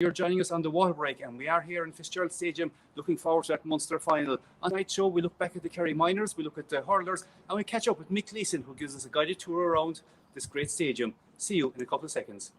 You're joining us on the Waterbreak, and we are here in Fitzgerald Stadium looking forward to that Munster final. On tonight's show, we look back at the Kerry Miners, we look at the hurlers, and we catch up with Mick Gleeson, who gives us a guided tour around this great stadium. See you in a couple of seconds.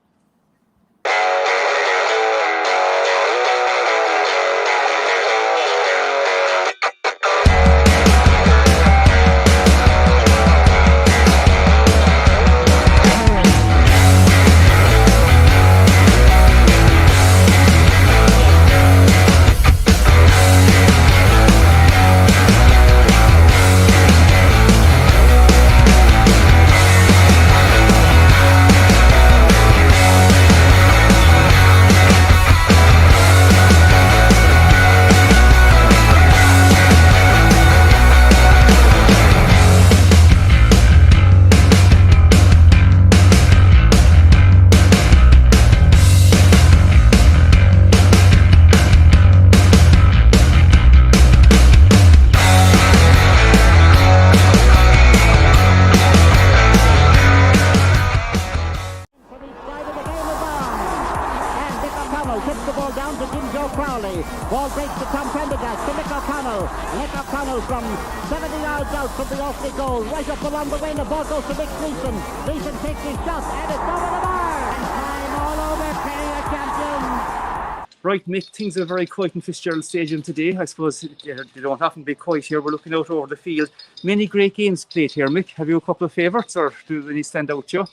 Tips the ball down to Joe Crowley. Ball breaks to Tom Prendergast to Mick O'Connell. Mick O'Connell from 70 yards out from the opening goal. Right up along the wing, the ball goes to Mick Gleeson. Gleeson takes his shot and it's over the bar. And time all over, Kerry are champions. Right, Mick, things are very quiet in Fitzgerald Stadium today. I suppose they don't often be quiet here. We're looking out over the field. Many great games played here, Mick. Have you a couple of favourites, or do any stand out to you?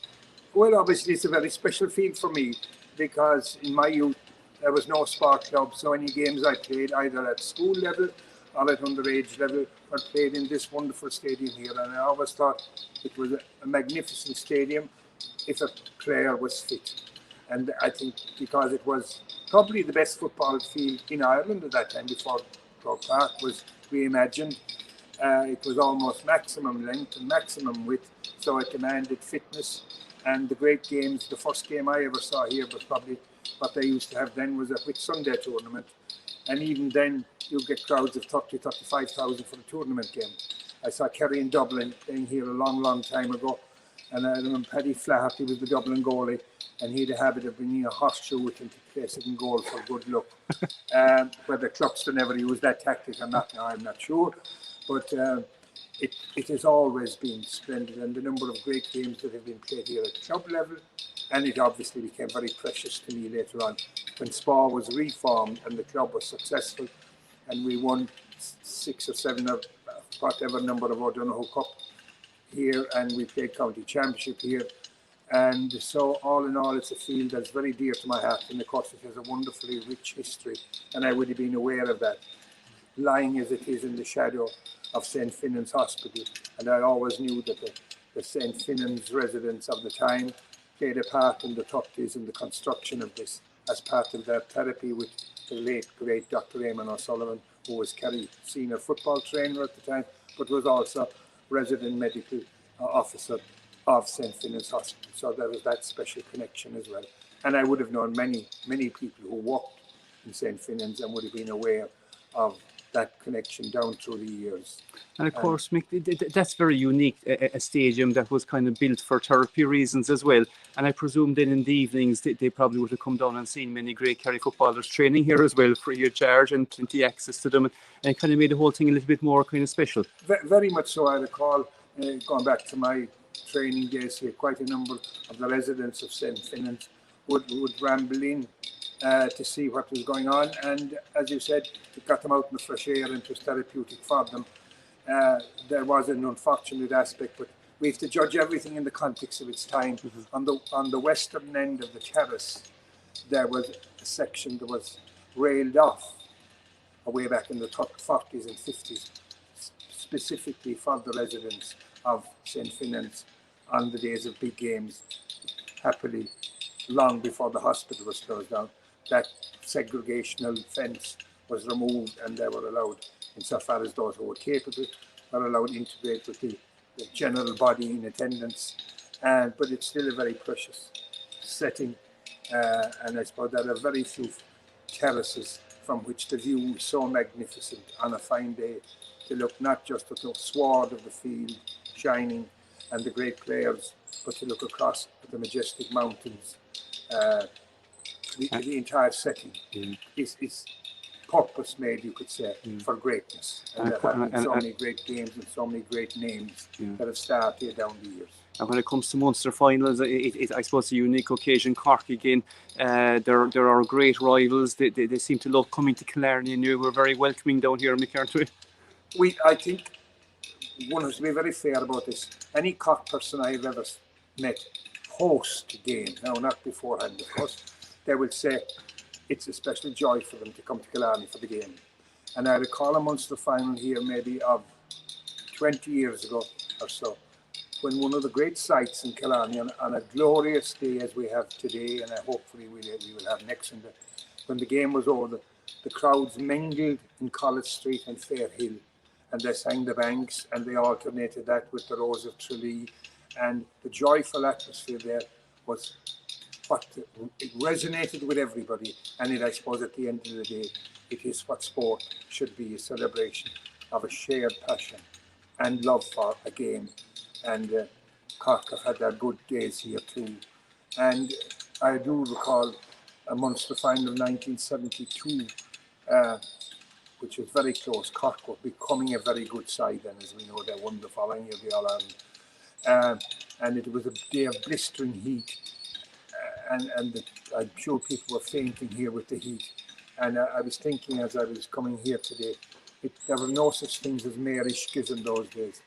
Well, obviously it's a very special field for me because in my youth there was no sport club, so any games I played either at school level or at underage level were played in this wonderful stadium here, and I always thought it was a magnificent stadium if a player was fit. And I think because it was probably the best football field in Ireland at that time before Croke Park was reimagined, it was almost maximum length and maximum width, so it demanded fitness. And the great games, the first game I ever saw here was probably what they used to have then was a Whit Sunday tournament. And even then, you get crowds of 30, 35,000 for the tournament game. I saw Kerry in Dublin playing here a long, long time ago. And I remember Paddy Flaherty was the Dublin goalie, and he had a habit of bringing a horseshoe with him to place it in goal for good luck. Whether Cluxton ever used that tactic or not, now I'm not sure. But it has always been splendid, and the number of great games that have been played here at club level, and it obviously became very precious to me later on when Spa was reformed and the club was successful and we won 6 or 7 of whatever number of O'Donoghue Cup here, and we played county championship here. And so all in all, it's a field that's very dear to my heart, and of course it has a wonderfully rich history, and I would have been aware of that, lying as it is in the shadow of St. Fintan's Hospital. And I always knew that the St. Fintan's residents of the time played a part in the 30s in the construction of this as part of their therapy with the late great Dr. Eamon O'Sullivan, who was Kerry senior football trainer at the time, but was also resident medical officer of St. Fintan's Hospital. So there was that special connection as well. And I would have known many, many people who worked in St. Fintan's and would have been aware of that connection down through the years. And of course, Mick, that's very unique, a stadium that was kind of built for therapy reasons as well. And I presume then in the evenings they probably would have come down and seen many great Kerry footballers training here as well, free of charge and plenty access to them, and it kind of made the whole thing a little bit more kind of special. Very much so. I recall, going back to my training days here, quite a number of the residents of St. Fintan's would ramble in to see what was going on, and as you said, it got them out in the fresh air and it was therapeutic for them. There was an unfortunate aspect, but we have to judge everything in the context of its time. On the western end of the terrace, there was a section that was railed off way back in the 40s and 50s, specifically for the residents of St. Fintan's on the days of big games. Happily, long before the hospital was closed down, that segregational fence was removed, and they were allowed, insofar as those who were capable, were allowed to integrate with the general body in attendance. But it's still a very precious setting, and I suppose there are very few terraces from which the view is so magnificent on a fine day, to look not just at the sward of the field shining and the great players, but to look across at the majestic mountains the entire setting is purpose made, you could say, for greatness. And there have been so many great games and so many great names that have started here down the years. And when it comes to Munster finals, I suppose a unique occasion. Cork again, there are great rivals. They seem to love coming to Killarney, and you were very welcoming down here, Mick, aren't we? I think one has to be very fair about this. Any Cork person I've ever met post game, now not beforehand of course, they will say it's a special joy for them to come to Killarney for the game. And I recall a Munster final here maybe of 20 years ago or so, when one of the great sights in Killarney on a glorious day as we have today, and hopefully we will have next Sunday, when the game was over, the crowds mingled in College Street and Fairhill, and they sang the banks, and they alternated that with the Rose of Tralee, and the joyful atmosphere there was what it resonated with everybody. And I suppose at the end of the day, it is what sport should be, a celebration of a shared passion and love for a game. And Cork have had their good days here too. And I do recall a Munster final of 1972, which was very close. Cork were becoming a very good side then, as we know. They won the following year, the All Ireland. And it was a day of blistering heat. And I'm sure people were fainting here with the heat. And I was thinking as I was coming here today, there were no such things as Marischkas in those days.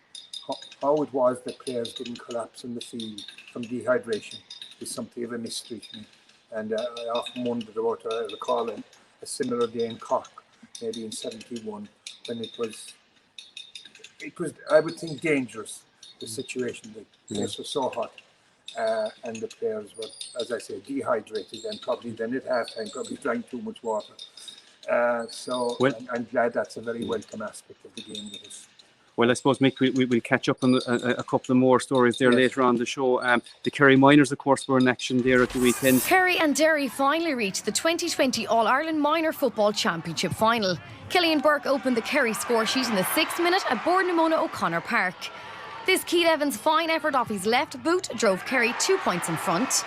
How it was that players didn't collapse in the field from dehydration is something of a mystery to me. And I often wondered about, I recall a similar day in Cork, maybe in 71, when it was, I would think, dangerous, the situation. The place was so hot. And the players were, as I say, dehydrated, and probably then at halftime probably drank too much water. So I'm glad that's a very welcome aspect of the game with us. Well, I suppose, Mick, we'll catch up on a couple of more stories there later on the show. The Kerry Minors, of course, were in action there at the weekend. Kerry and Derry finally reached the 2020 All-Ireland Minor Football Championship final. Killian Burke opened the Kerry score sheet in the 6th minute at Bordnamona O'Connor Park. This Keith Evans' fine effort off his left boot drove Kerry 2 points in front.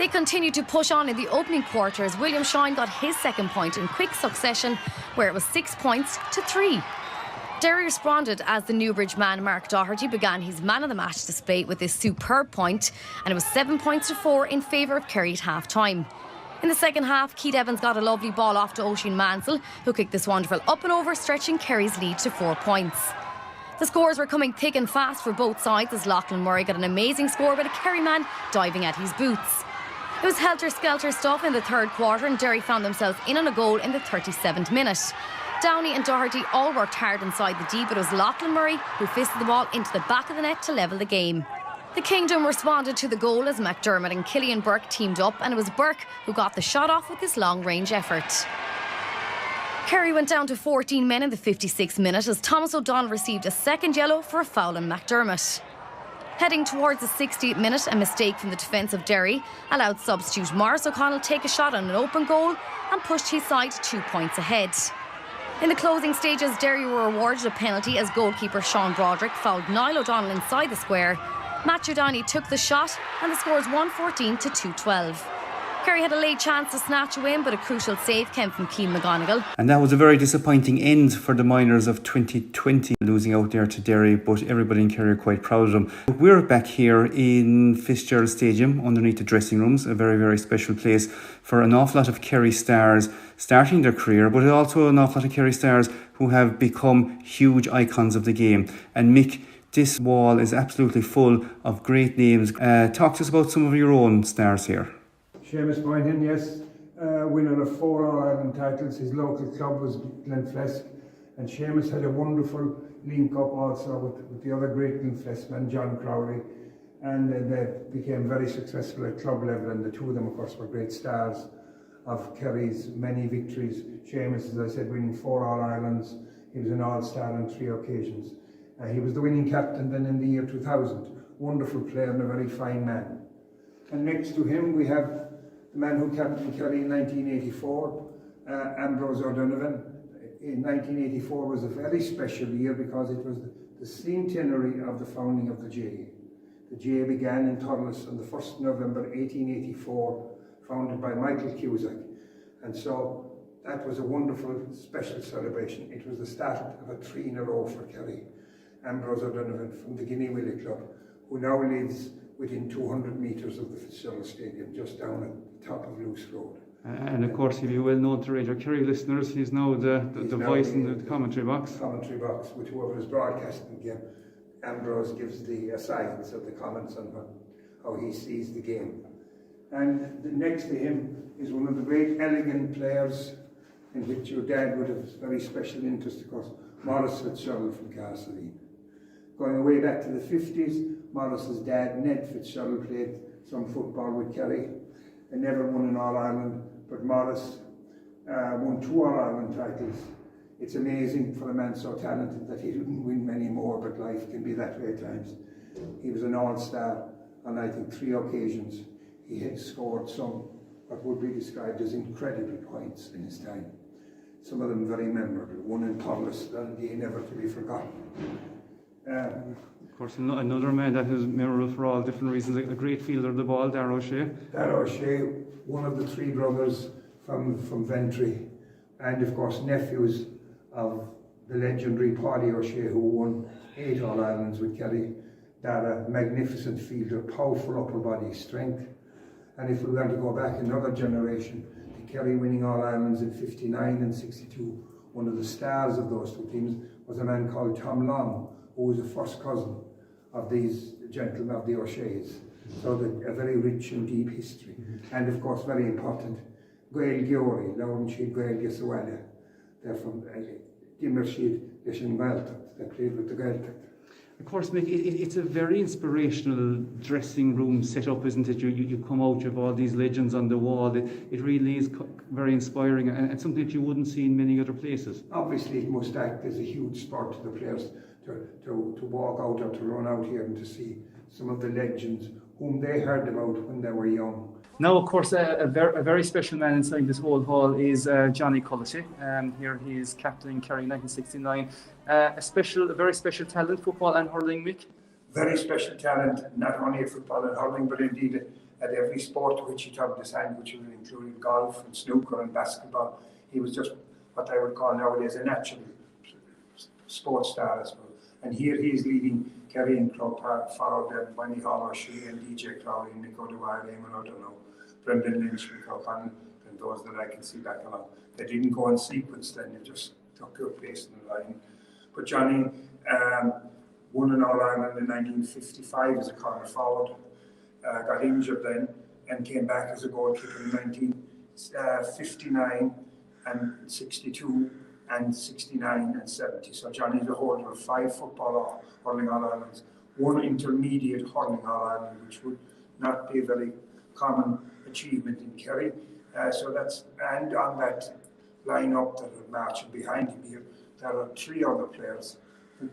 They continued to push on in the opening quarter as William Shine got his second point in quick succession, where it was 6 points to 3. Derry responded as the Newbridge man Mark Doherty began his man of the match display with this superb point, and it was 7 points to 4 in favour of Kerry at half time. In the second half, Keith Evans got a lovely ball off to Oisin Mansell, who kicked this wonderful up and over, stretching Kerry's lead to 4 points. The scores were coming thick and fast for both sides as Lachlan Murray got an amazing score with a Kerry man diving at his boots. It was helter-skelter stuff in the third quarter, and Derry found themselves in on a goal in the 37th minute. Downey and Doherty all worked hard inside the D, but it was Lachlan Murray who fisted the ball into the back of the net to level the game. The Kingdom responded to the goal as McDermott and Killian Burke teamed up, and it was Burke who got the shot off with this long-range effort. Kerry went down to 14 men in the 56th minute as Thomas O'Donnell received a second yellow for a foul on McDermott. Heading towards the 60th minute, a mistake from the defence of Derry allowed substitute Maurice O'Connell take a shot on an open goal and pushed his side 2 points ahead. In the closing stages, Derry were awarded a penalty as goalkeeper Sean Broderick fouled Niall O'Donnell inside the square. Matthew Downey took the shot and the score is 1-14 to 2-12. Kerry had a late chance to snatch a win, but a crucial save came from Keane McGonigal. And that was a very disappointing end for the Minors of 2020, losing out there to Derry, but everybody in Kerry are quite proud of them. We're back here in Fitzgerald Stadium underneath the dressing rooms, a very, very special place for an awful lot of Kerry stars starting their career, but also an awful lot of Kerry stars who have become huge icons of the game. And Mick, this wall is absolutely full of great names. Talk to us about some of your own stars here. Seamus Moynihan, yes, winner of 4 All-Ireland titles. His local club was Glenflesk, and Seamus had a wonderful link-up also with the other great Glenflesk man, John Crowley, and they became very successful at club level, and the two of them, of course, were great stars of Kerry's many victories. Seamus, as I said, winning 4 All-Irelands. He was an All-Star on 3 occasions. He was the winning captain then in the year 2000. Wonderful player and a very fine man. And next to him we have the man who captained Kerry in 1984, Ambrose O'Donovan. In 1984 was a very special year because it was the centenary of the founding of the GAA. The GAA began in Thurles on the 1st November 1884 founded by Michael Cusack. And so that was a wonderful, special celebration. It was the start of a 3 in a row for Kerry. Ambrose O'Donovan from the Guinea Willie Club, who now lives within 200 metres of the Fitzgerald Stadium, just down at the top of Luce Road. And of course, he'll be well known to Radio Kerry listeners. He's now the voice in the commentary box. Commentary box, with whoever is broadcasting the game. Ambrose gives the asides of the comments on how he sees the game. And next to him is one of the great elegant players in which your dad would have very special interest, of course, Maurice Fitzgerald from Castlereagh. Going way back to the 50s, Maurice's dad, Ned Fitzgerald, played some football with Kerry and never won an All-Ireland, but Maurice won 2 All-Ireland titles. It's amazing for a man so talented that he didn't win many more, but life can be that way at times. He was an all-star on, I think, 3 occasions. He had scored some what would be described as incredible points in his time. Some of them very memorable. One in Thurles, never to be forgotten. Of course, another man that is memorable for all different reasons, a great fielder of the ball, Darragh O'Shea. Darragh O'Shea, one of the 3 brothers from Ventry, and of course nephews of the legendary Paddy O'Shea, who won 8 All-Irelands with Kerry. Darragh, magnificent fielder, powerful upper body strength. And if we were to go back another generation, the Kerry winning All-Irelands in 59 and 62, one of the stars of those 2 teams was a man called Tom Long, who was a first cousin of these gentlemen of the O'Sheas. So a very rich and deep history. And of course, very important, Gael Giori, Laune Rangers Peter Crowley. They're from Dimmershid, Lishin Gaeltacht. They played with the Gaeltacht. Of course, Mick, it's a very inspirational dressing room setup, isn't it? You come out, you have all these legends on the wall. It really is very inspiring and something that you wouldn't see in many other places. Obviously, it must act as a huge spur to the players to walk out or to run out here and to see some of the legends whom they heard about when they were young. Now, of course, a very special man inside this whole hall is Johnny Cullity. Here he is captain Kerry 1969. A very special talent, football and hurling, Mick. Very special talent, not only at football and hurling, but indeed at every sport to which he took his hand, which would include golf and snooker and basketball. He was just what I would call nowadays a natural sports star, I suppose. And here he is leading Kerry in Club Park, followed by Micheál O'Shea and DJ Crowley and Nico Dwyer, Eamon O'Donoghue, Brendan Lynch, Mick O'Connell, and those that I can see back along. They didn't go in sequence then, they just took their place in the line. But Johnny won an All-Ireland in 1955 as a corner forward, got injured then, and came back as a goalkeeper in 1959 and 62. And 69 and 70. So Johnny is a holder of 5 football hurling All-Irelands, 1 intermediate hurling All-Ireland, which would not be a very common achievement in Kerry. And on that line-up that are marching behind him here, there are 3 other players who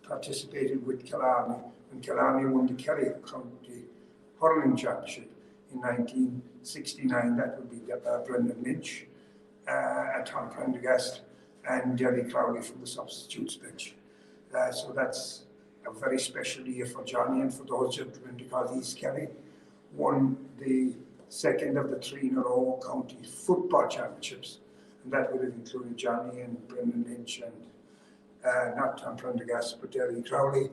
participated with Killarney when Killarney won the Kerry County Hurling Championship in 1969. That would be Brendan Lynch, Tom Prendergast, and Kerry Crowley from the substitutes bench. So that's a very special year for Johnny and for those gentlemen, because East Kerry won the 2nd of the 3 in a row county football championships, and that would have included Johnny and Brendan Lynch and not Tom Prendergast, but Kerry Crowley.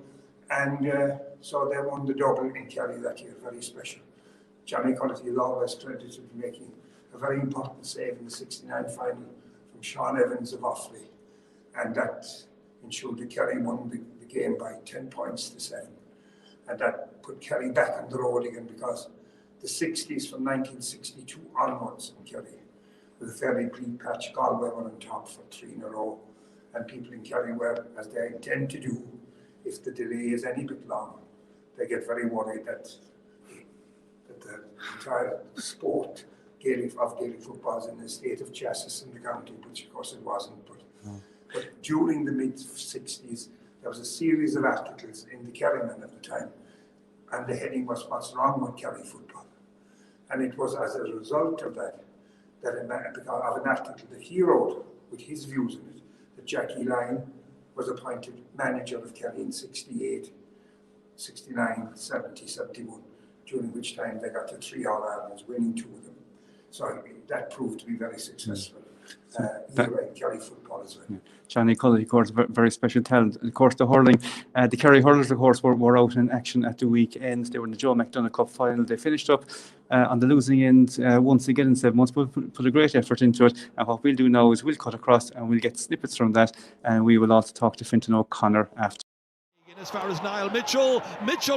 And so they won the double in Kerry that year, very special. Johnny Cullity is always credited for making a very important save in the 69 final from Sean Evans of Offaly, and that ensured that Kerry won the game by 10 points to 7, and that put Kerry back on the road again, because the 60s from 1962 onwards in Kerry was a very bleak patch. Galway were on top for 3 in a row, and people in Kerry were, as they tend to do, if the delay is any bit long, they get very worried that the entire sport of Gaelic football is in a state of chassis in the county, which of course it wasn't. But during the mid-60s, there was a series of articles in the Kerryman at the time, and the heading was "What's Wrong with Kerry Football?" And it was as a result of that, of an article that he wrote with his views on it, that Jackie Lyne was appointed manager of Kerry in 68, 69, 70, 71, during which time they got to 3 All-Irelands, winning 2 of them. So that proved to be very successful here in Kerry football as well. Johnny Cully, of course, very special talent. Of course, the hurling, the Kerry hurlers, of course, were out in action at the weekend. They were in the Joe McDonagh Cup Final. They finished up on the losing end once again in 7 months, but put a great effort into it. And what we'll do now is we'll cut across and we'll get snippets from that, and we will also talk to Fintan O'Connor after. As far as Niall Mitchell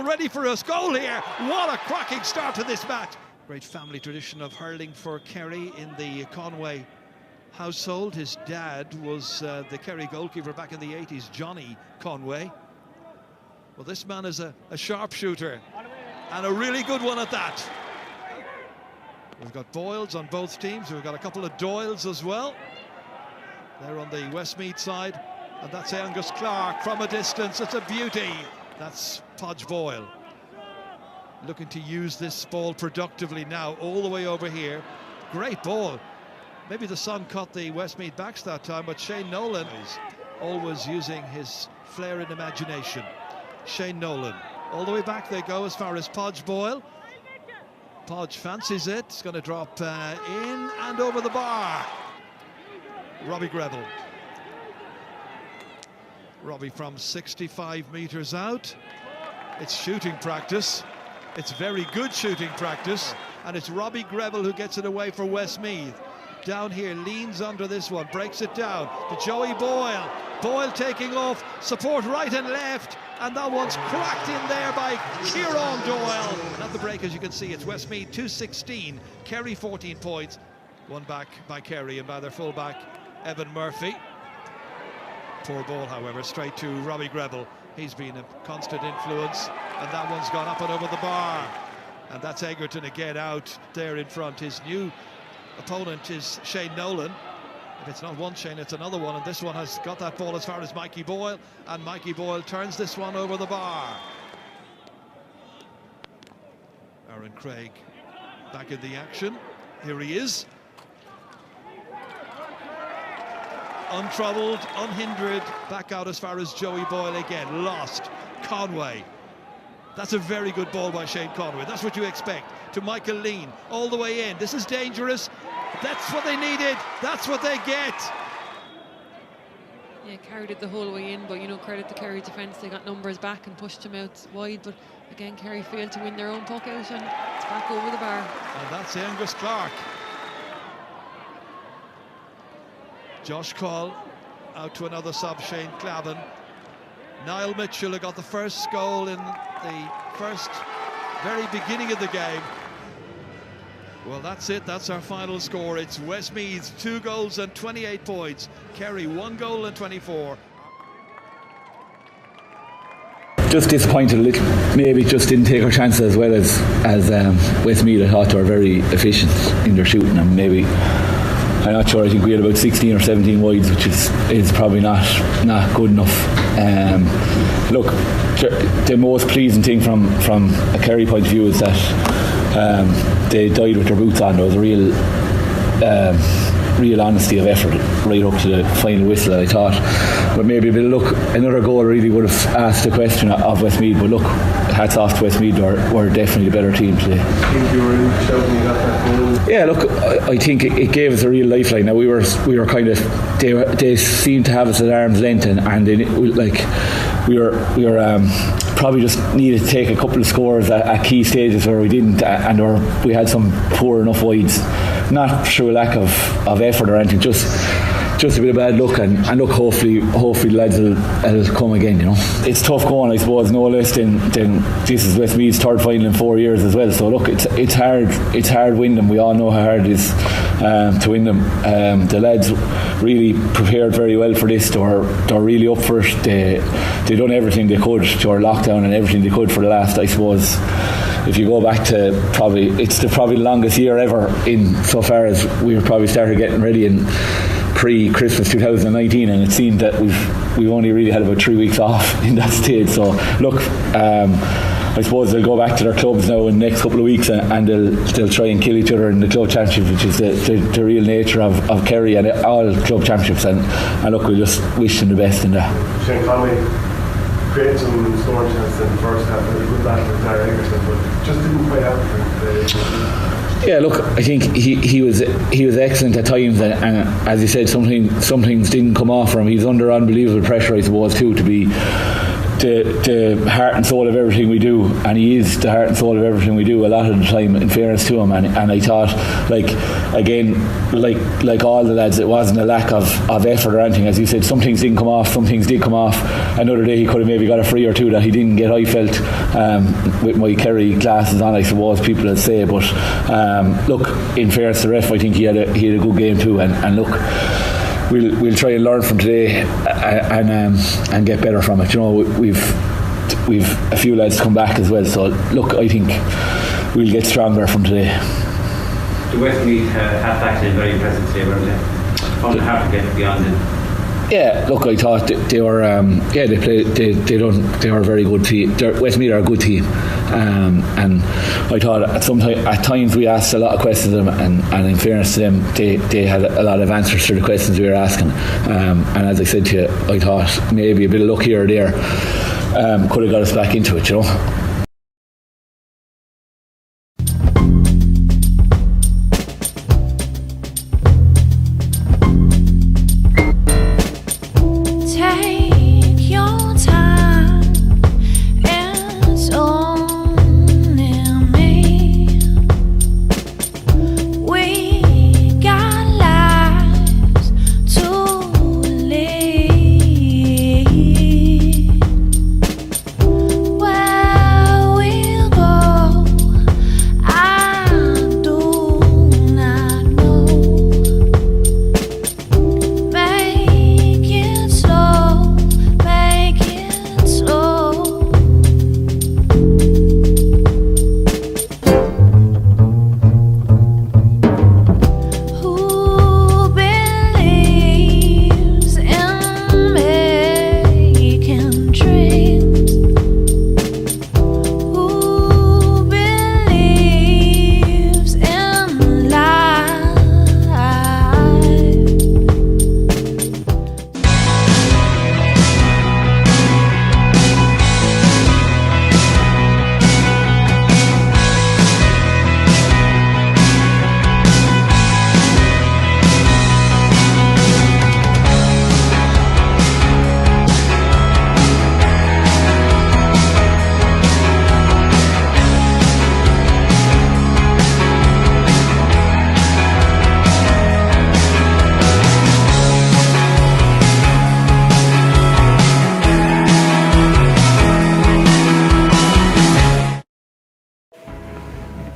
ready for a goal here. What a cracking start to this match. Great family tradition of hurling for Kerry in the Conway household. His dad was the Kerry goalkeeper back in the 80s, Johnny Conway. Well, this man is a sharpshooter, and a really good one at that. We've got Boyles on both teams. We've got a couple of Doyles as well. They're on the Westmeath side. And that's Angus Clark from a distance. It's a beauty. That's Podge Boyle. Looking to use this ball productively now, all the way over here. Great ball. Maybe the sun caught the Westmeath backs that time, but Shane Nolan is always using his flair and imagination. Shane Nolan. All the way back they go as far as Podge Boyle. Podge fancies it. It's going to drop in and over the bar. Robbie Greville. Robbie from 65 metres out. It's shooting practice. It's very good shooting practice. And it's Robbie Greville who gets it away for Westmeath. Down here, leans under this one, breaks it down to Joey Boyle. Boyle taking off, support right and left. And that one's cracked in there by Kieran Doyle. At the break, as you can see, it's Westmeath 2-16. Kerry 14 points. One back by Kerry and by their full-back, Evan Murphy. Poor ball, however, straight to Robbie Greville. He's been a constant influence, and that one's gone up and over the bar. And that's Egerton again out there in front. His new opponent is Shane Nolan. If it's not one Shane, it's another one, and this one has got that ball as far as Mikey Boyle, and Mikey Boyle turns this one over the bar. Aaron Craig back in the action. Here he is. Untroubled, unhindered, back out as far as Joey Boyle again. Lost. Conway. That's a very good ball by Shane Conway. That's what you expect. To Michael Lean, all the way in. This is dangerous. That's what they needed. That's what they get. Yeah, Kerry did the whole way in, but, you know, credit to Kerry defence. They got numbers back and pushed him out wide, but again, Kerry failed to win their own puck out, and it's back over the bar. And that's Angus Clark. Josh Call out to another sub, Shane Clavin. Niall Mitchell who got the first goal in the very beginning of the game. Well, that's it. That's our final score. It's Westmeath 2 goals and 28 points. Kerry 1 goal and 24. Just disappointed a little. Maybe just didn't take our chances as well as Westmeath. I thought they were very efficient in their shooting, and maybe, I'm not sure, I think we had about 16 or 17 wides, which is probably not good enough. Look, the most pleasing thing from a Kerry point of view is that they died with their boots on. There was a real honesty of effort right up to the final whistle, I thought. But maybe another goal really would have asked the question of Westmeath. But look, hats off to Westmeath, were definitely the better team today. Yeah, look, I think it gave us a real lifeline. Now we were kind of, they seemed to have us at arm's length, and they, like, we were probably just needed to take a couple of scores at key stages where we didn't, and we had some poor enough wides, not through a lack of effort or anything, just a bit of bad luck, and look, hopefully the lads will come again, you know. It's tough going, I suppose, no less than this is Westmeath's third final in 4 years as well, so look, it's hard winning them. We all know how hard it is to win them. The lads really prepared very well for this. They're really up for it. They done everything they could during lockdown and everything they could for the last, I suppose, if you go back to it's the longest year ever in so far as we've probably started getting ready in pre-Christmas 2019, and it seemed that we've only really had about 3 weeks off in that stage. So look, I suppose they'll go back to their clubs now in the next couple of weeks, and they'll try and kill each other in the club championship, which is the real nature of Kerry and all club championships, and look, we just wish them the best in that. Shane Conway created some scoring chances in the first half, a good battle with Darragh Egerton, but just didn't quite out for Yeah, look, I think he was excellent at times, and as you said, some things didn't come off for him. He's under unbelievable pressure, I suppose, too, to be the heart and soul of everything we do, and he is the heart and soul of everything we do a lot of the time, in fairness to him. And I thought, like all the lads, it wasn't a lack of effort or anything. As you said, some things didn't come off, some things did come off. Another day he could have maybe got a free or two that he didn't get, I felt, with my Kerry glasses on, I suppose people would say. But look, in fairness to the ref, I think he had a good game too, and look, we'll try and learn from today and get better from it. You know, we've a few lads come back as well, so look, I think we'll get stronger from today. The Westmeath half-back is very impressive today, weren't they? Found it hard to get beyond it. Yeah, look, I thought they were. They played. They were a very good team. Westmeath are a good team, and I thought at times we asked a lot of questions of them, and in fairness to them, they had a lot of answers to the questions we were asking. And as I said to you, I thought maybe a bit of luck here or there could have got us back into it, you know.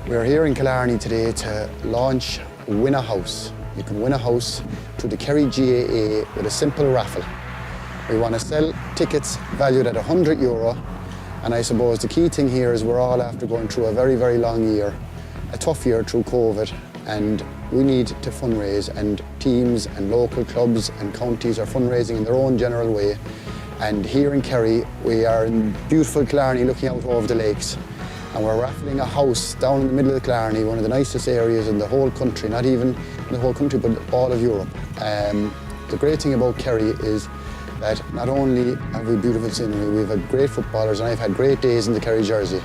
We're here in Killarney today to launch Win a House. You can win a house through the Kerry GAA with a simple raffle. We want to sell tickets valued at €100, and I suppose the key thing here is we're all after going through a very, very long year, a tough year through COVID, and we need to fundraise, and teams and local clubs and counties are fundraising in their own general way. And here in Kerry, we are in beautiful Killarney looking out over the lakes, and we're raffling a house down in the middle of Killarney, one of the nicest areas in the whole country, not even in the whole country, but all of Europe. The great thing about Kerry is that not only have we beautiful scenery, we've had great footballers, and I've had great days in the Kerry jersey.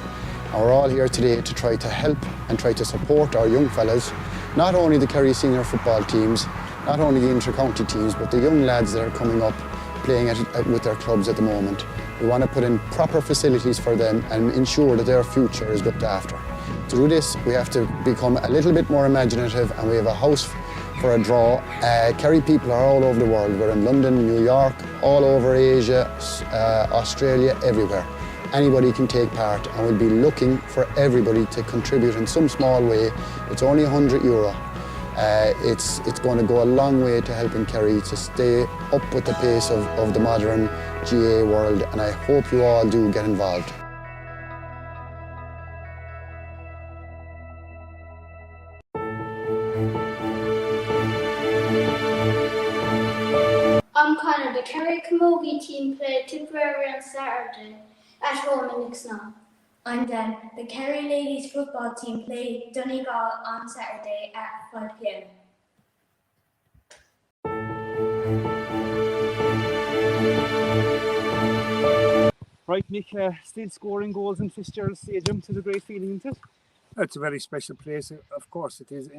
And we're all here today to try to help and try to support our young fellas, not only the Kerry senior football teams, not only the inter-county teams, but the young lads that are coming up playing with their clubs at the moment. We want to put in proper facilities for them and ensure that their future is looked after. To do this, we have to become a little bit more imaginative, and we have a house for a draw. Kerry people are all over the world. We're in London, New York, all over Asia, Australia, everywhere. Anybody can take part, and we'll be looking for everybody to contribute in some small way. It's only €100. It's going to go a long way to helping Kerry to stay up with the pace of the modern GAA world, and I hope you all do get involved. I'm Connor. The Kerry Camogie team played Tipperary on Saturday at home in Nixon. I'm Dan. The Kerry ladies football team played Donegal on Saturday at 5 p.m. Right, Mick, still scoring goals in Fitzgerald Stadium. It's a great feeling, isn't it? It's a very special place. Of course, it is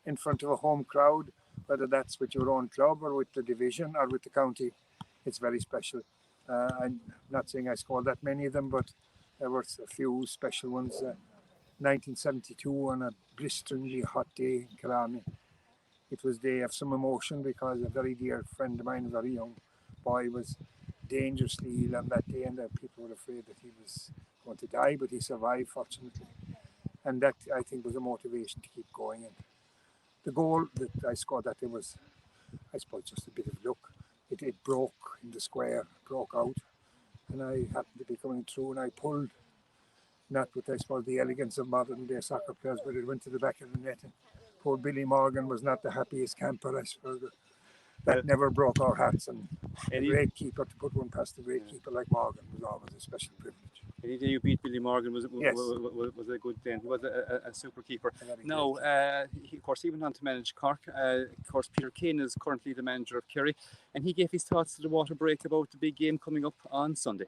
in front of a home crowd, whether that's with your own club or with the division or with the county. It's very special. I'm not saying I scored that many of them, but there were a few special ones. 1972 on a blisteringly hot day in Killarney. It was a day of some emotion because a very dear friend of mine, a very young boy, was dangerously ill on that day, and people were afraid that he was going to die, but he survived, fortunately. And that, I think, was a motivation to keep going. And the goal that I scored that day was, I suppose, just a bit of luck. It broke in the square, broke out, and I happened to be coming through, and I pulled, not with, I suppose, the elegance of modern day soccer players, but it went to the back of the net. And poor Billy Morgan was not the happiest camper, I suppose. That never broke our hearts, and a great keeper, to put one past a great keeper like Morgan was always a special privilege. Any day you beat Billy Morgan was Yes. was a good day. He was a super keeper. Now, of course, he went on to manage Cork. Of course, Peter Keane is currently the manager of Kerry, and he gave his thoughts to the Waterbreak about the big game coming up on Sunday.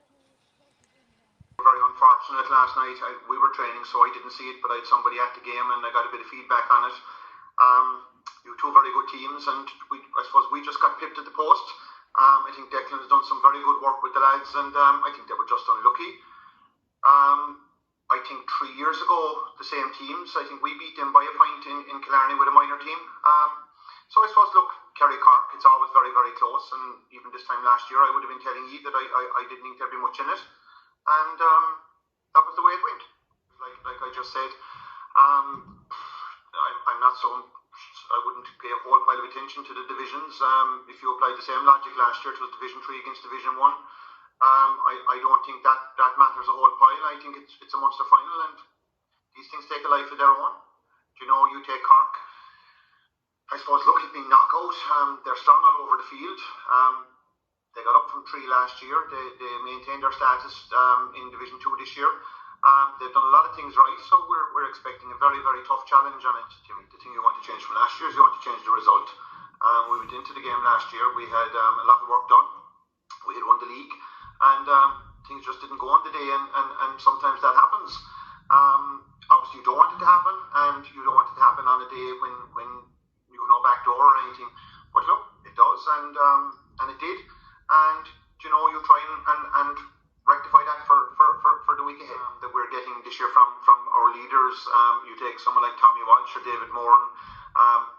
Very unfortunate last night. We were training, so I didn't see it, but I had somebody at the game, and I got a bit of feedback on it. You two very good teams, and I suppose we just got pipped at the post. I think Declan has done some very good work with the lads, and I think they were just unlucky. I think 3 years ago, the same teams, I think we beat them by a point in Killarney with a minor team. So I suppose, look, Kerry Cork, it's always very, very close, and even this time last year, I would have been telling you that I didn't think there'd be much in it, and that was the way it went. Like I just said, I'm not so. I wouldn't pay a whole pile of attention to the divisions. If you applied the same logic last year, it was Division 3 against Division 1. I don't think that matters a whole pile. I think it's a Munster final, and these things take a life of their own. You know, you take Cork. I suppose, look, it's been knockout. They're strong all over the field. They got up from 3 last year. They maintained their status in Division 2 this year. They've done a lot of things right, so we're expecting a very, very tough challenge on it. Jimmy, the thing you want to change from last year is you want to change the result. We went into the game last year. We had a lot of work done. We had won the league, and things just didn't go on the day, and sometimes that happens. Obviously, you don't want it to happen, and you don't want it to happen on a day when you have no back door or anything. But look, it does, and it did. And you know, you try and rectify that for the week ahead that we're getting this year from our leaders. You take someone like Tommy Walsh or David Moran,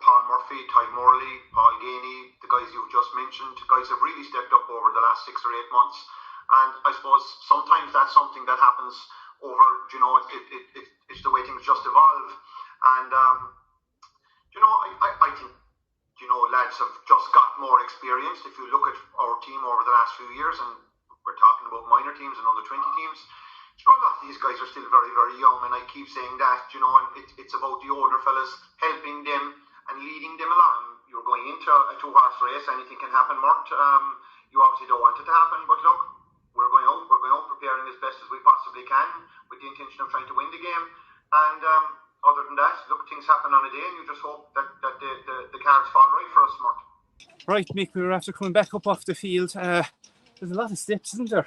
Paul Murphy, Ty Morley, Paul Gainey, the guys you've just mentioned. Guys have really stepped up over the last 6 or 8 months, and I suppose sometimes that's something that happens over, you know, it's the way things just evolve. And you know, I think, you know, lads have just got more experience. If you look at our team over the last few years, and we're talking about minor teams and under 20 teams, you know, a lot of these guys are still very, very young, and I keep saying that, you know, and it's about the older fellas helping them and leading them along. You're going into a 2-horse race, anything can happen, Mort. You obviously don't want it to happen, but look, we're going out preparing as best as we possibly can with the intention of trying to win the game. And other than that, look, things happen on a day, and you just hope that the cards fall right for us, Mort. Right, Mick, we were after coming back up off the field. There's a lot of steps, isn't there?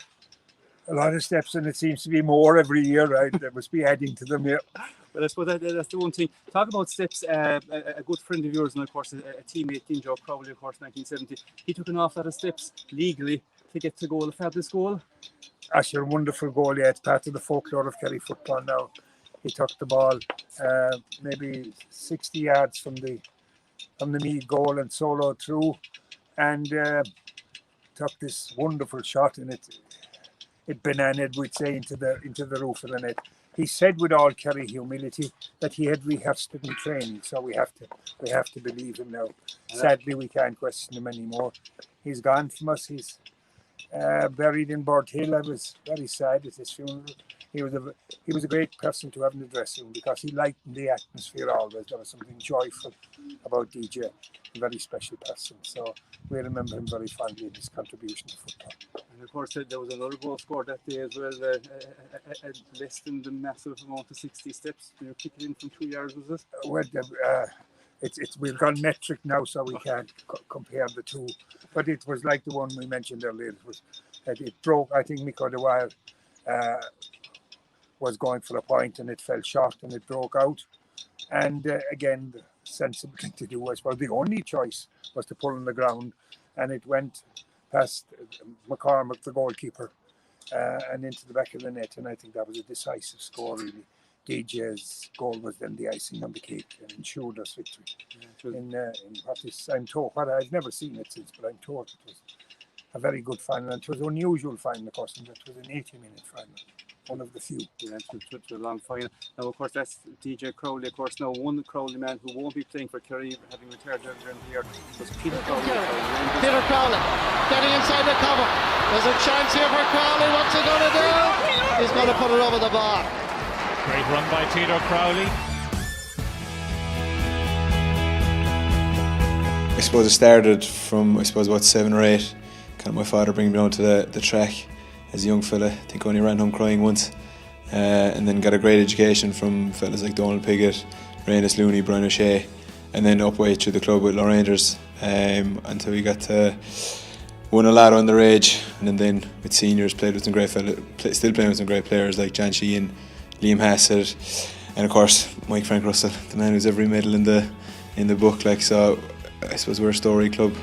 A lot of steps, and it seems to be more every year, right? There must be adding to them here. Well, I suppose that's the one thing. Talk about steps. A good friend of yours, and of course a teammate, Joe McDonagh, of course, 1970. He took an awful lot of steps legally to get to goal, a fabulous goal. Actually, a wonderful goal, yeah. It's part of the folklore of Kerry football now. He took the ball maybe 60 yards from the Meath goal and soloed through, and took this wonderful shot, and it bananaed, we'd say, into the roof of the net. He said with all Kerry humility that he had rehearsed it in training, so we have to believe him now. Sadly, we can't question him anymore. He's gone from us. He's buried in Bird Hill. I was very sad at his funeral. He was a great person to have in the dressing room because he lightened the atmosphere always. There was something joyful about DJ, a very special person. So we remember him very fondly in his contribution to football. And of course, there was another goal scored that day as well, less than the massive amount of 60 steps. You know, kicked it in from 2 yards, was it? Well, we've gone metric now, so we can't compare the two. But it was like the one we mentioned earlier. It broke, I think, Mick Gleeson was going for a point and it fell short and it broke out. And again, the sensible thing to do, I suppose the only choice was to pull on the ground, and it went past McCormick, the goalkeeper, and into the back of the net. And I think that was a decisive score, really. DJ's goal was then the icing on the cake and ensured us victory. In what is, I'm told, what I've never seen it since, but I'm told it was a very good final. And it was an unusual final, of course, and it was an 80-minute final. One of the few. Yeah, it's a long final. Now, of course, that's DJ Crowley. Of course, now one Crowley man who won't be playing for Kerry, having retired earlier in the year, was Peter Crowley. Peter Crowley getting inside the cover. There's a chance here for Crowley. What's he going to do? He's going to put it over the bar. Great run by Peter Crowley. I suppose it started from, about 7 or 8. Kind of my father bringing me down to the track as a young fella. I think I only ran home crying once, and then got a great education from fellas like Donald Piggott, Rainis Looney, Brian O'Shea, and then up way through the club with Laune Rangers until we got to won a lot underage, and then with seniors played with some great fellas, still playing with some great players like John Sheehan, Liam Hassett, and of course Mike Frank Russell, the man who's every medal in the book. Like, so I suppose we're a story club.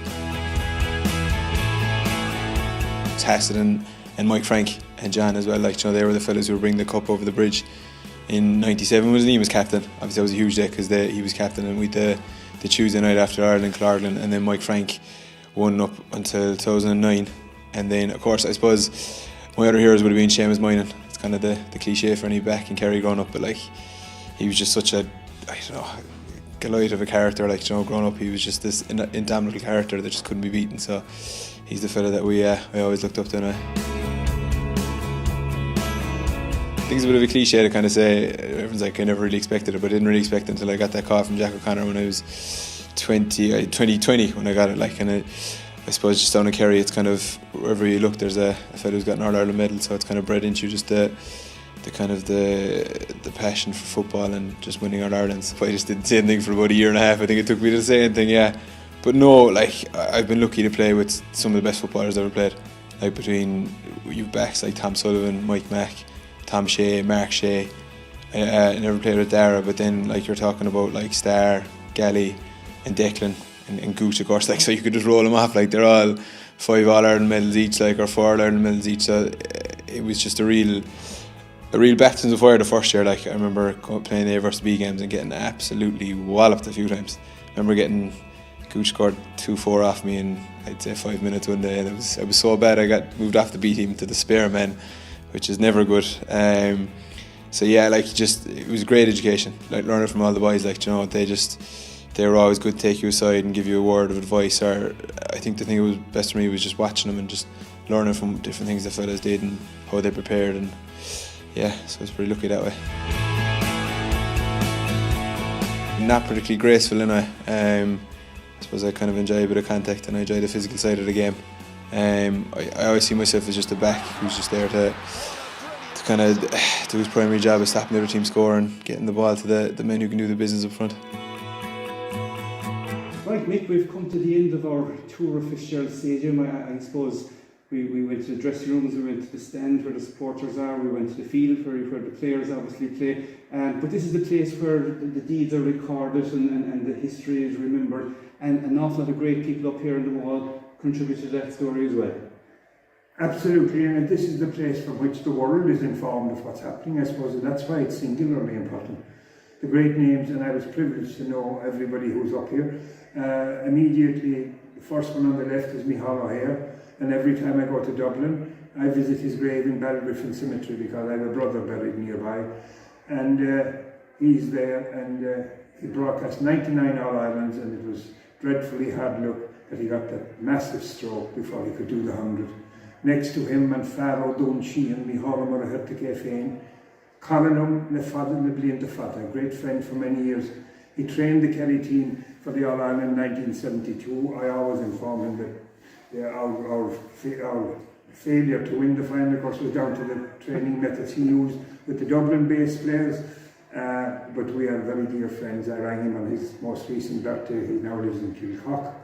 It's Hassett and Mike Frank and John as well, like, they were the fellas who were bringing the cup over the bridge in '97 when he was captain. Obviously that was a huge day because he was captain, and we the Tuesday night after Ireland, Killarney, and then Mike Frank won up until 2009. And then of course I suppose my other heroes would have been Seamus Moynihan. It's kind of the cliche for any back in Kerry growing up, but like, he was just such a, I don't know, Goliath of a character. Like, growing up he was just this indomitable character that just couldn't be beaten. So he's the fella that I always looked up to now. I think it's a bit of a cliche to kind of say, everyone's like, I never really expected it, but I didn't really expect it until I got that call from Jack O'Connor when I was 2020 when I got it. Like, and I suppose just down in Kerry, it's kind of, wherever you look, there's a fellow who's got an All Ireland medal, so it's kind of bred into you just the passion for football and just winning All Ireland. So I just did the same thing for about a year and a half. I think it took me to the same thing, yeah. But no, like, I've been lucky to play with some of the best footballers I've ever played. Like, between you've backs like Tom Sullivan, Mike Mack, Tom Shea, Mark Shea. I never played with Dara, but then like you're talking about like Starr, Gally and Declan and Gooch, of course, like, so you could just roll them off. Like, they're all 5 All-Ireland medals each, like, or 4 All-Ireland medals each. So it was just a real baptism of fire the first year. Like, I remember playing A versus B games and getting absolutely walloped a few times. I remember getting Gooch scored 2-4 off me in, I'd say, 5 minutes one day, and it was so bad I got moved off the B team to the spare men, which is never good. So yeah, like, it was a great education, like, learning from all the boys. Like, they were always good to take you aside and give you a word of advice. Or I think the thing that was best for me was just watching them and just learning from different things the fellas did and how they prepared, and yeah, so I was pretty lucky that way. Not particularly graceful, innit? I suppose I kind of enjoy a bit of contact and I enjoy the physical side of the game. I always see myself as just a back who's just there to kind of do his primary job of stopping the other team score and getting the ball to the men who can do the business up front. Right, Mick, we've come to the end of our tour of Fitzgerald Stadium. I suppose we went to the dressing rooms, we went to the stand where the supporters are, we went to the field where the players obviously play. But this is the place where the deeds are recorded and the history is remembered. And an awful lot of great people up here on the wall contribute to that story as well. Absolutely, and this is the place from which the world is informed of what's happening, I suppose, and that's why it's singularly important. The great names, and I was privileged to know everybody who's up here. Immediately, the first one on the left is Micheál O'Hare, and every time I go to Dublin, I visit his grave in Ballygriffin Cemetery because I have a brother buried nearby, and he's there, and he broadcast 99 All-Irelands, and it was dreadfully hard luck that he got that massive stroke before he could do the 100. Next to him, and Faro Dún Sheehan, Micheál O'Hare to Féin, Colin le Fada le Blianta Fada, a great friend for many years. He trained the Kerry team for the All-Ireland in 1972. I always informed him that our failure to win the final, of course, was down to the training methods he used with the Dublin-based players. But we are very dear friends. I rang him on his most recent birthday. He now lives in Kilcock,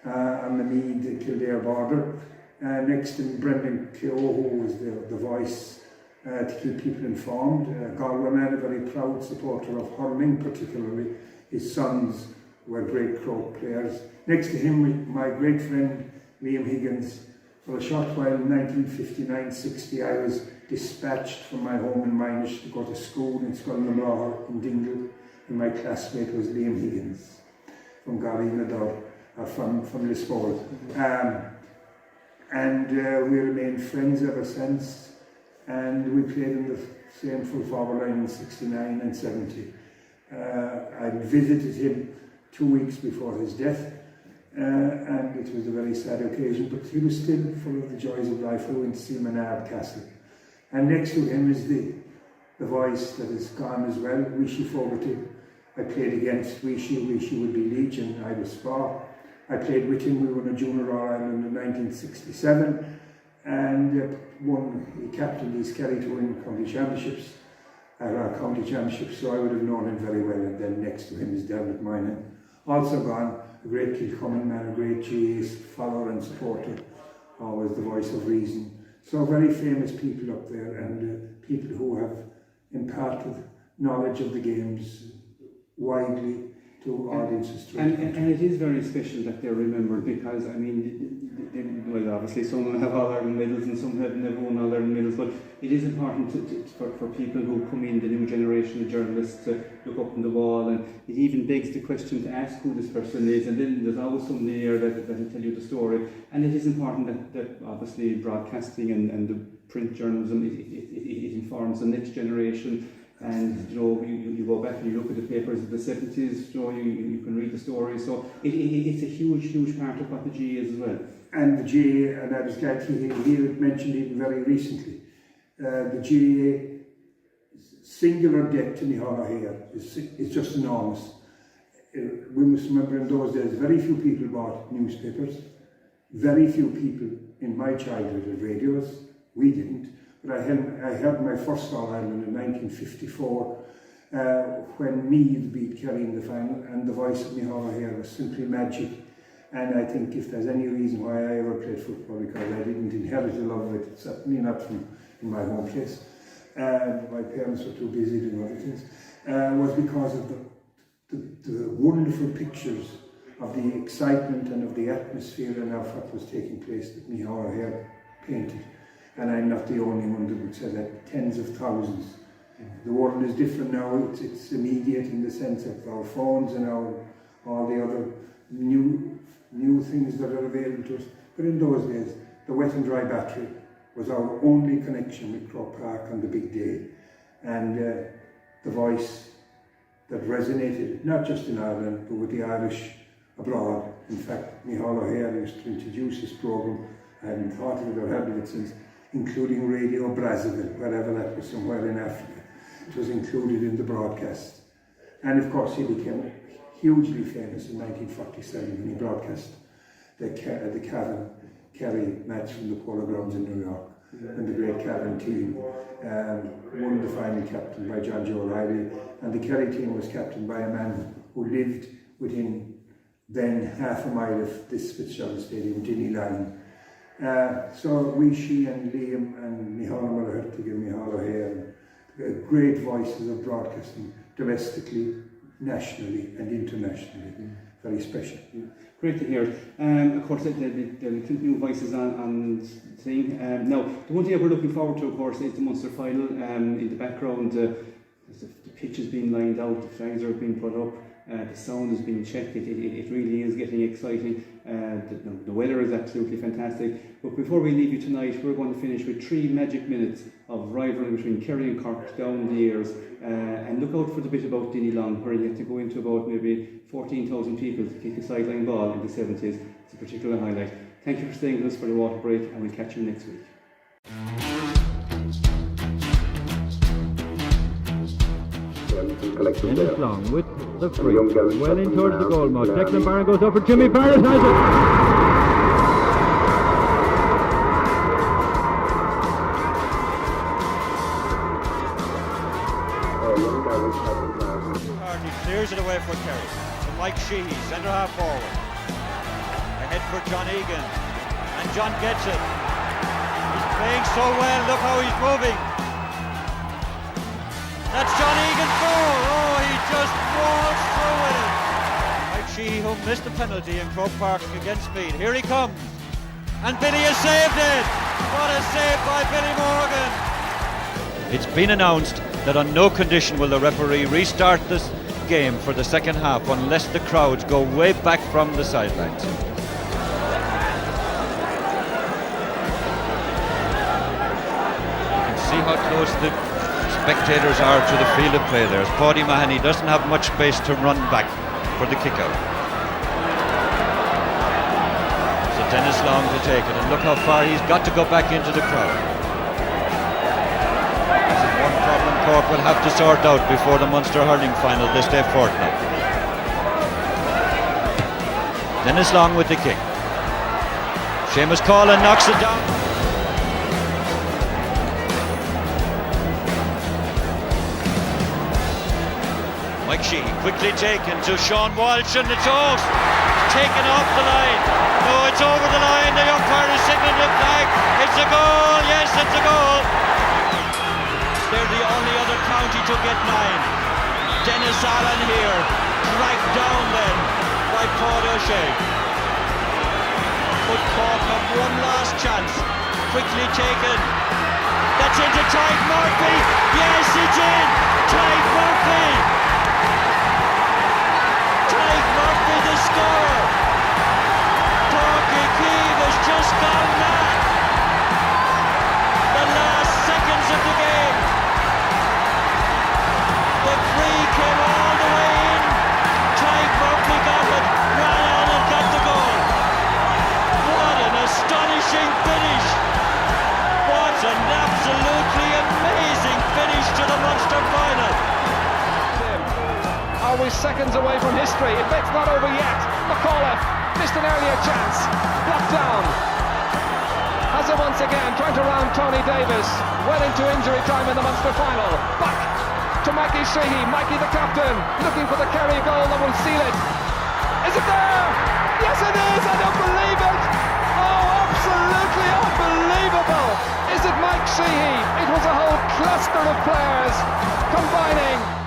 on the Meath-Kildare border. Next to Brendan Keogh, who was the voice to keep people informed. Galway man, a very proud supporter of hurling particularly. His sons were great Croke players. Next to him, my great friend Liam Higgins. For a short while in 1959-60, I was dispatched from my home in Minish to go to school in Scullin in Dingle, and my classmate was Liam Higgins from Garrinador, from Lisbon. And we remained friends ever since, and we played in the same full forward line in 69 and 70. I visited him 2 weeks before his death, and it was a very sad occasion, but he was still full of the joys of life. We went to see Menard Castle. And next to him is the voice that is gone as well, Rishi Fogarty. I played against Rishi would be Legion, I was Spa. I played with him, we won a Junior All Ireland in 1967, and he captained his Kerry to win county championships, our county championships, so I would have known him very well. And then next to him is Dermot Moynihan, also gone, a great Kilcommon man, a great GAA follower and supporter, always the voice of reason. So very famous people up there, and people who have imparted knowledge of the games widely to audiences. And it is very special that they're remembered, because, I mean, well, obviously some of them have All Ireland medals and some have never won All Ireland medals, but it is important for people who come in, the new generation of journalists, to look up on the wall, and it even begs the question to ask who this person is, and then there's always somebody there that will tell you the story. And it is important that obviously broadcasting and the print journalism, it informs the next generation. And you go back and you look at the papers of the 70s, you can read the stories. So it's a huge part of what the GAA is as well. And the GAA, and I was glad to hear it mentioned even very recently, the GAA singular debt to Micheál here is just enormous. We must remember in those days, very few people bought newspapers, very few people in my childhood had radios. We didn't. But I held my first All Ireland in 1954 when Meath beat Kerry in the final, and the voice of Micheál here was simply magic. And I think if there's any reason why I ever played football, because I didn't inherit a love of it, certainly not from in my home place, my parents were too busy doing other things, was because of the wonderful pictures of the excitement and of the atmosphere and of what was taking place that Micheál here painted. And I'm not the only one that would say that. Tens of thousands. The world is different now. It's immediate in the sense of our phones and all the other new things that are available to us. But in those days, the wet and dry battery was our only connection with Croke Park on the big day. And the voice that resonated, not just in Ireland, but with the Irish abroad. In fact, Micheál O'Hare used to introduce this programme. I hadn't thought of it or heard of it since, including Radio Brazzaville, wherever that was, somewhere in Africa. It was included in the broadcast. And of course he became hugely famous in 1947 when he broadcast the Cavan Kerry match from the Polo Grounds in New York, and the great Cavan team won the final, captained by John Joe O'Reilly, and the Kerry team was captained by a man who lived within then half a mile of this Fitzgerald Stadium, Dinny Line. So Rishi and Liam and Micheál Mullerhart to give Micheál O'Hare great voices of broadcasting domestically, nationally and internationally. Very special. Yeah. Great to hear. Of course, the new voices on the thing. Now, the one thing we're looking forward to, of course, is the Munster final. In the background, the pitch is being lined out, the flags are being put up. The sound is being checked. It really is getting exciting. The weather is absolutely fantastic. But before we leave you tonight, we're going to finish with 3 magic minutes of rivalry between Kerry and Cork down the years. And look out for the bit about Dinny Long, where you had to go into about maybe 14,000 people to kick a sideline ball in the 70s. It's a particular highlight. Thank you for staying with us for the water break, and we'll catch you next week. Dennis Long with the free, well in towards the goal mouth. Declan Barron goes up for Jimmy Barrett, has it! Hardy clears it away for Kerry. So Mike Sheehy, centre half forward. Ahead for John Egan, and John gets it. He's playing so well, look how he's moving. That's John Egan 4. Oh, he just waltzed through with it. Mike Sheehy, who missed the penalty in Croke Park against Meath. Here he comes. And Billy has saved it. What a save by Billy Morgan. It's been announced that on no condition will the referee restart this game for the second half unless the crowds go way back from the sidelines. You can see how close the spectators are to the field of play there. Paddy Mahoney doesn't have much space to run back for the kick out. So Dennis Long to take it, and look how far he's got to go back into the crowd. This is one problem Cork will have to sort out before the Munster Hurling Final this day fortnight. Dennis Long with the kick. Seamus Coughlan knocks it down. Mike Sheehy quickly taken to Sean Walsh, and it's off. Taken off the line. No, it's over the line. The umpire is signaling the flag. It's a goal. Yes, it's a goal. They're the only other county to get 9. Dennis Allen here, dragged down then by Paul O'Shea. But Cork have one last chance. Quickly taken. That's into Tyke Murphy. Yes, it's in. Tyke Murphy. Tyke Murphy, the scorer. Torquay Keane has just gone mad. The last seconds of the game. The free came all the way in. Tyke Murphy got it, ran on and got the goal. What an astonishing finish. What an absolutely amazing finish to the Munster final. Are we seconds away from history? If it's not over yet, McAuliffe missed an earlier chance. Blocked down. Has it once again, trying to round Tony Davis. Well into injury time in the Munster final. Back to Mikey Sheehy. Mikey the captain, looking for the Kerry goal that will seal it. Is it there? Yes it is, I don't believe it. Oh, absolutely unbelievable. Is it Mike Sheehy? It was a whole cluster of players combining